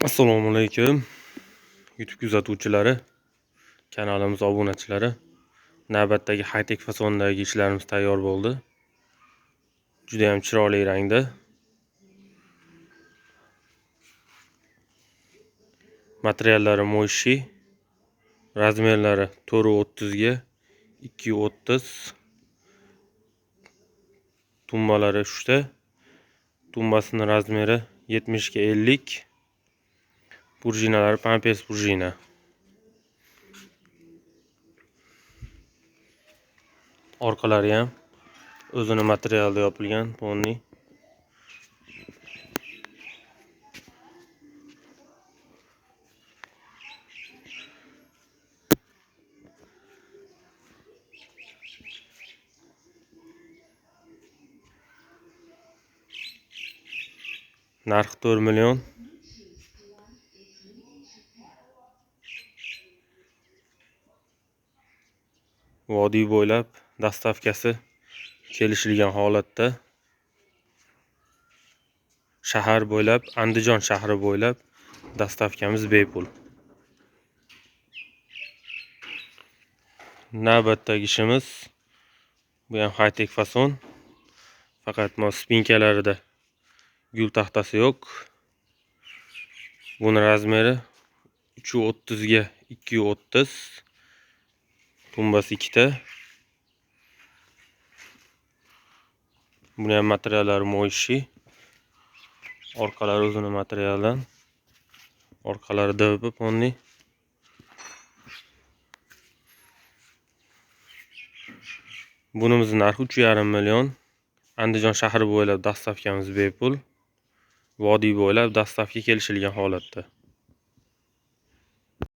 Assalomu alaykum. YouTube kuzatuvchilari, kanalimiz obunachilari. Navbatdagi high-tech fasondagi ishlarimiz tayyor bo'ldi. Juda ham chiroyli rangda. Materiallari mo'yshi. Razmerlari 430 ga 230. Tumbalari shunda. Tumbasining razmeri 70 ga 50. Burjinalari Pampers burjina. Orqalari ham o'zini materialda yopilgan, ponni. Narxi 4 million. Vodiy bo'ylab dastavkasi kelishilgan holatda. Shahar bo'ylab, Andijon shahri bo'ylab dastavkamiz bepul. Navbatdagi ishimiz bu ham high-tech fason. Faqat spinkalarida gul taxtasi yo'q. Buni razmeri 330 ga 230. Tumbasi 2 ta. Buni ham materiallari mo'yshi. Orqalari o'zini materialdan. Orqalari DVP ponni. Bunimizning narxi 3,5 million. Andijon shahri bo'ylab dastavkamiz bepul. Vodiy bo'ylab dastavka kelishilgan holatda.